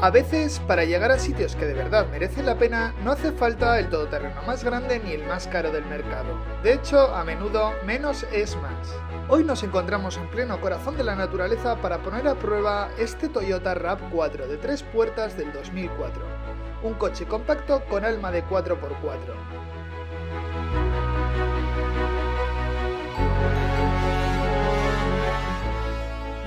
A veces, para llegar a sitios que de verdad merecen la pena, no hace falta el todoterreno más grande ni el más caro del mercado. De hecho, a menudo, menos es más. Hoy nos encontramos en pleno corazón de la naturaleza para poner a prueba este Toyota RAV4 de 3 puertas del 2004. Un coche compacto con alma de 4x4.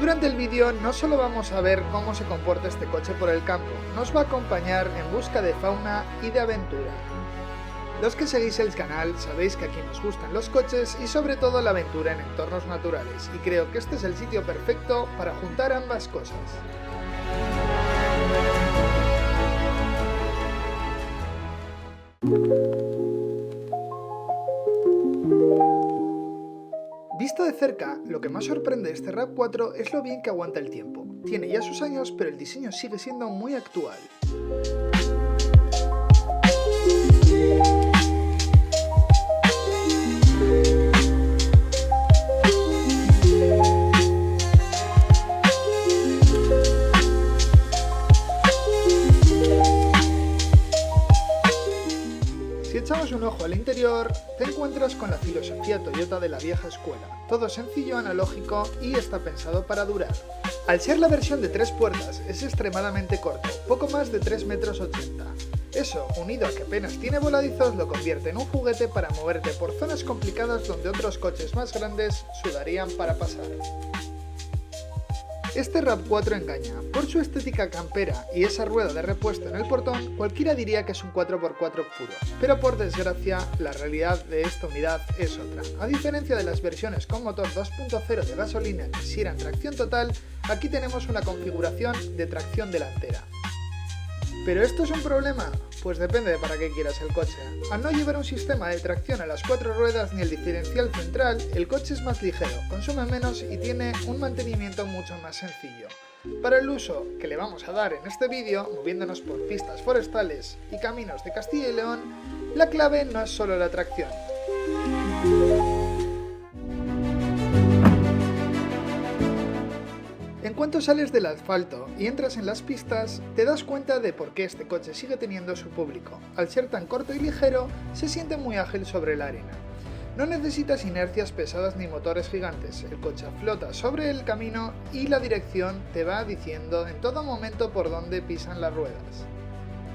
Durante el vídeo no solo vamos a ver cómo se comporta este coche por el campo, nos va a acompañar en busca de fauna y de aventura. Los que seguís el canal sabéis que aquí nos gustan los coches y sobre todo la aventura en entornos naturales, y creo que este es el sitio perfecto para juntar ambas cosas. Visto de cerca, lo que más sorprende de este RAV4 es lo bien que aguanta el tiempo. Tiene ya sus años, pero el diseño sigue siendo muy actual. Si echamos un ojo al interior, te encuentras con la filosofía Toyota de la vieja escuela. Todo sencillo, analógico y está pensado para durar. Al ser la versión de 3 puertas, es extremadamente corto, poco más de 3,80 metros. Eso, unido a que apenas tiene voladizos, lo convierte en un juguete para moverte por zonas complicadas donde otros coches más grandes sudarían para pasar. Este RAV4 engaña. Por su estética campera y esa rueda de repuesto en el portón, cualquiera diría que es un 4x4 puro. Pero por desgracia, la realidad de esta unidad es otra. A diferencia de las versiones con motor 2.0 de gasolina que sí eran tracción total, aquí tenemos una configuración de tracción delantera. ¿Pero esto es un problema? Pues depende de para qué quieras el coche. Al no llevar un sistema de tracción a las 4 ruedas ni el diferencial central, el coche es más ligero, consume menos y tiene un mantenimiento mucho más sencillo. Para el uso que le vamos a dar en este vídeo, moviéndonos por pistas forestales y caminos de Castilla y León, la clave no es solo la tracción. En cuanto sales del asfalto y entras en las pistas, te das cuenta de por qué este coche sigue teniendo su público. Al ser tan corto y ligero, se siente muy ágil sobre la arena. No necesitas inercias pesadas ni motores gigantes, el coche flota sobre el camino y la dirección te va diciendo en todo momento por dónde pisan las ruedas.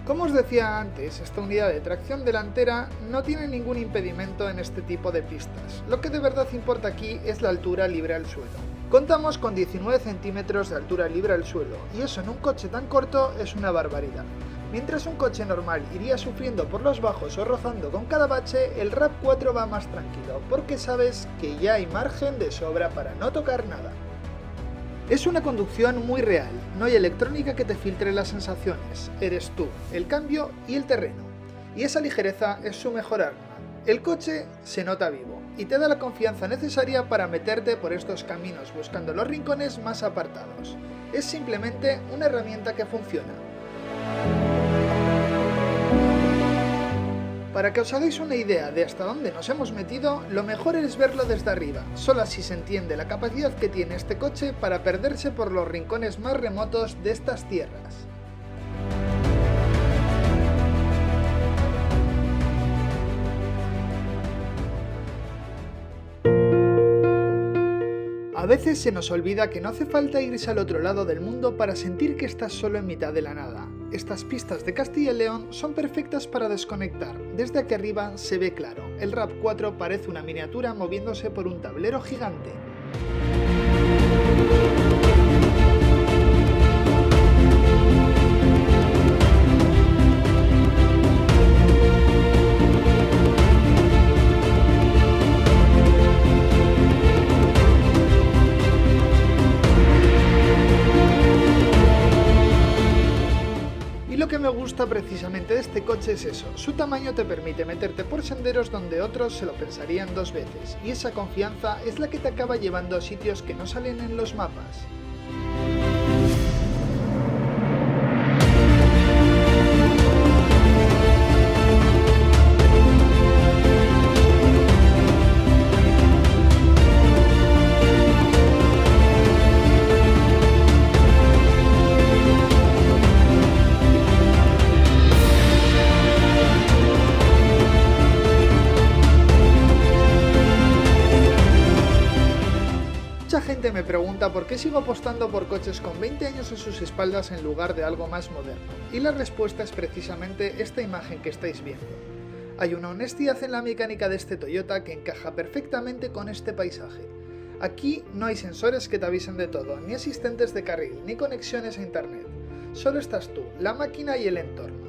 Como os decía antes, esta unidad de tracción delantera no tiene ningún impedimento en este tipo de pistas. Lo que de verdad importa aquí es la altura libre al suelo. Contamos con 19 centímetros de altura libre al suelo, y eso en un coche tan corto es una barbaridad. Mientras un coche normal iría sufriendo por los bajos o rozando con cada bache, el RAV4 va más tranquilo, porque sabes que ya hay margen de sobra para no tocar nada. Es una conducción muy real, no hay electrónica que te filtre las sensaciones, eres tú, el cambio y el terreno. Y esa ligereza es su mejor arma. El coche se nota vivo y te da la confianza necesaria para meterte por estos caminos buscando los rincones más apartados. Es simplemente una herramienta que funciona. Para que os hagáis una idea de hasta dónde nos hemos metido, lo mejor es verlo desde arriba. Solo así se entiende la capacidad que tiene este coche para perderse por los rincones más remotos de estas tierras. A veces se nos olvida que no hace falta irse al otro lado del mundo para sentir que estás solo en mitad de la nada. Estas pistas de Castilla y León son perfectas para desconectar. Desde aquí arriba se ve claro. El RAV4 parece una miniatura moviéndose por un tablero gigante. Lo que me gusta precisamente de este coche es eso, su tamaño te permite meterte por senderos donde otros se lo pensarían 2 veces, y esa confianza es la que te acaba llevando a sitios que no salen en los mapas. pregunta por qué sigo apostando por coches con 20 años a sus espaldas en lugar de algo más moderno, y la respuesta es precisamente esta imagen que estáis viendo. Hay una honestidad en la mecánica de este Toyota que encaja perfectamente con este paisaje. Aquí no hay sensores que te avisen de todo, ni asistentes de carril, ni conexiones a internet. Solo estás tú, la máquina y el entorno.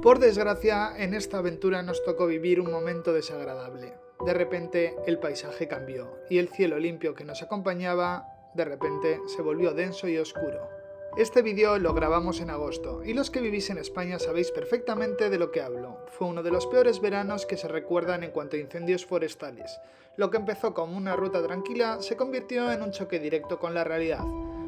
Por desgracia, en esta aventura nos tocó vivir un momento desagradable. De repente, el paisaje cambió, y el cielo limpio que nos acompañaba, de repente, se volvió denso y oscuro. Este vídeo lo grabamos en agosto, y los que vivís en España sabéis perfectamente de lo que hablo. Fue uno de los peores veranos que se recuerdan en cuanto a incendios forestales. Lo que empezó como una ruta tranquila se convirtió en un choque directo con la realidad.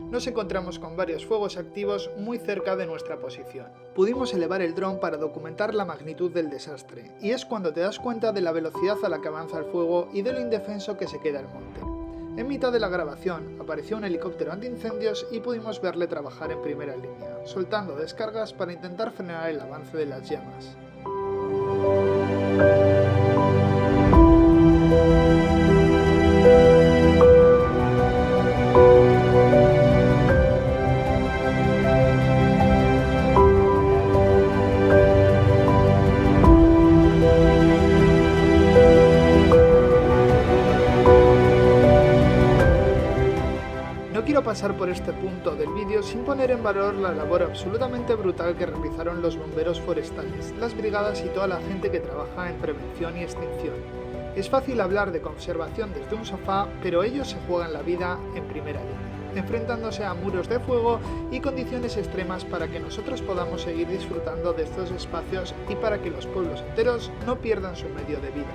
Nos encontramos con varios fuegos activos muy cerca de nuestra posición. Pudimos elevar el dron para documentar la magnitud del desastre, y es cuando te das cuenta de la velocidad a la que avanza el fuego y de lo indefenso que se queda el monte. En mitad de la grabación apareció un helicóptero antiincendios y pudimos verle trabajar en primera línea, soltando descargas para intentar frenar el avance de las llamas. No quiero pasar por este punto del vídeo sin poner en valor la labor absolutamente brutal que realizaron los bomberos forestales, las brigadas y toda la gente que trabaja en prevención y extinción. Es fácil hablar de conservación desde un sofá, pero ellos se juegan la vida en primera línea, enfrentándose a muros de fuego y condiciones extremas para que nosotros podamos seguir disfrutando de estos espacios y para que los pueblos enteros no pierdan su medio de vida.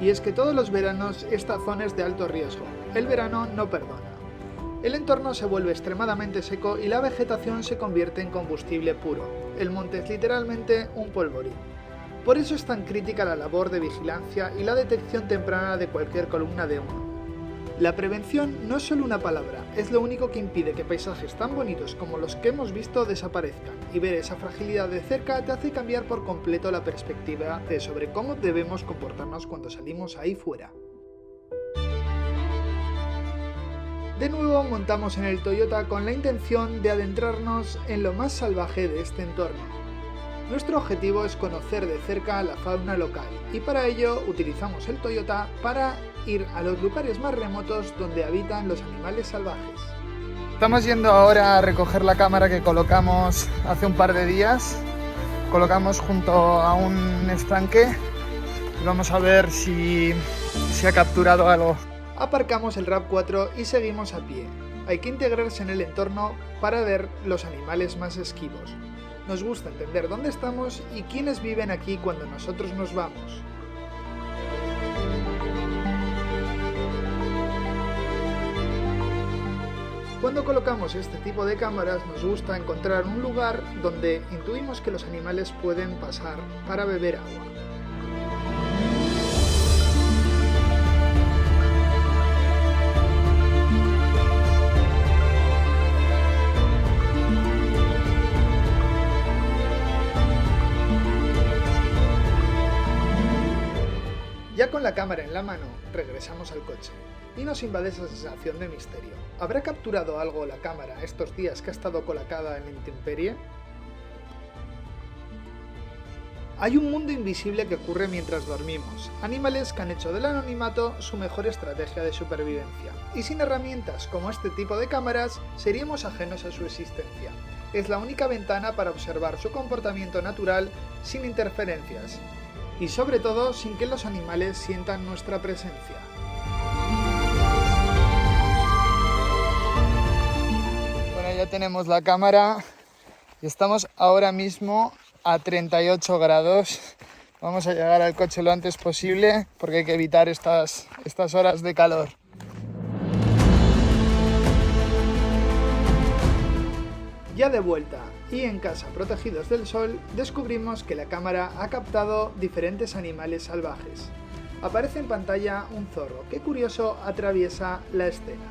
Y es que todos los veranos esta zona es de alto riesgo. El verano no perdona. El entorno se vuelve extremadamente seco y la vegetación se convierte en combustible puro. El monte es literalmente un polvorín. Por eso es tan crítica la labor de vigilancia y la detección temprana de cualquier columna de humo. La prevención no es solo una palabra, es lo único que impide que paisajes tan bonitos como los que hemos visto desaparezcan, y ver esa fragilidad de cerca te hace cambiar por completo la perspectiva sobre cómo debemos comportarnos cuando salimos ahí fuera. De nuevo montamos en el Toyota con la intención de adentrarnos en lo más salvaje de este entorno. Nuestro objetivo es conocer de cerca la fauna local, y para ello utilizamos el Toyota para ir a los lugares más remotos donde habitan los animales salvajes. Estamos yendo ahora a recoger la cámara que colocamos hace un par de días. Colocamos junto a un estanque y vamos a ver si se ha capturado algo. Aparcamos el RAV4 y seguimos a pie. Hay que integrarse en el entorno para ver los animales más esquivos. Nos gusta entender dónde estamos y quiénes viven aquí cuando nosotros nos vamos. Cuando colocamos este tipo de cámaras nos gusta encontrar un lugar donde intuimos que los animales pueden pasar para beber agua. Ya con la cámara en la mano, regresamos al coche y nos invade esa sensación de misterio. ¿Habrá capturado algo la cámara estos días que ha estado colocada en la intemperie? Hay un mundo invisible que ocurre mientras dormimos, animales que han hecho del anonimato su mejor estrategia de supervivencia, y sin herramientas como este tipo de cámaras seríamos ajenos a su existencia. Es la única ventana para observar su comportamiento natural sin interferencias, y sobre todo sin que los animales sientan nuestra presencia. Bueno, ya tenemos la cámara y estamos ahora mismo a 38 grados. Vamos a llegar al coche lo antes posible porque hay que evitar estas horas de calor. Ya de vuelta y en casa protegidos del sol, descubrimos que la cámara ha captado diferentes animales salvajes. Aparece en pantalla un zorro que, curioso, atraviesa la escena.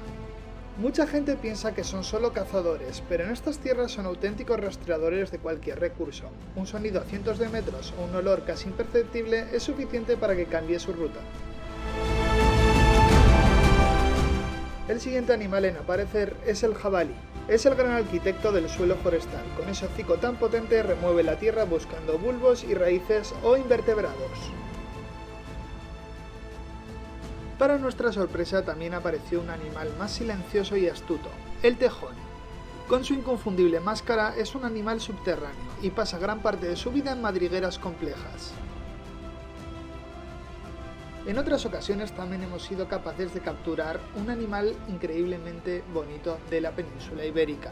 Mucha gente piensa que son solo cazadores, pero en estas tierras son auténticos rastreadores de cualquier recurso. Un sonido a cientos de metros o un olor casi imperceptible es suficiente para que cambie su ruta. El siguiente animal en aparecer es el jabalí. Es el gran arquitecto del suelo forestal. Con ese hocico tan potente remueve la tierra buscando bulbos y raíces o invertebrados. Para nuestra sorpresa también apareció un animal más silencioso y astuto, el tejón. Con su inconfundible máscara es un animal subterráneo y pasa gran parte de su vida en madrigueras complejas. En otras ocasiones también hemos sido capaces de capturar un animal increíblemente bonito de la península ibérica.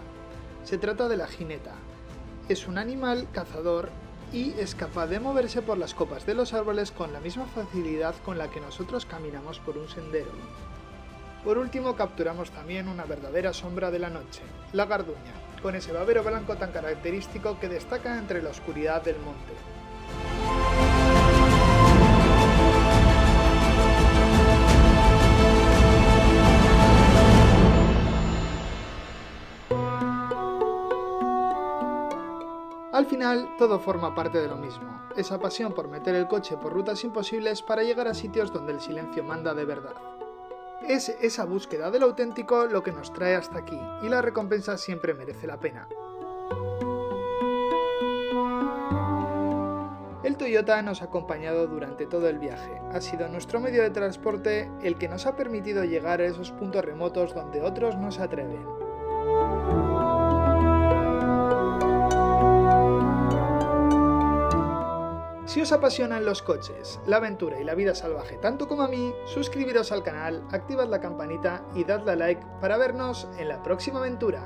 Se trata de la jineta. Es un animal cazador y es capaz de moverse por las copas de los árboles con la misma facilidad con la que nosotros caminamos por un sendero. Por último, capturamos también una verdadera sombra de la noche, la garduña, con ese babero blanco tan característico que destaca entre la oscuridad del monte. Al final, todo forma parte de lo mismo, esa pasión por meter el coche por rutas imposibles para llegar a sitios donde el silencio manda de verdad. Es esa búsqueda del auténtico lo que nos trae hasta aquí, y la recompensa siempre merece la pena. El Toyota nos ha acompañado durante todo el viaje, ha sido nuestro medio de transporte el que nos ha permitido llegar a esos puntos remotos donde otros no se atreven. Si os apasionan los coches, la aventura y la vida salvaje tanto como a mí, suscribiros al canal, activad la campanita y dadle a like para vernos en la próxima aventura.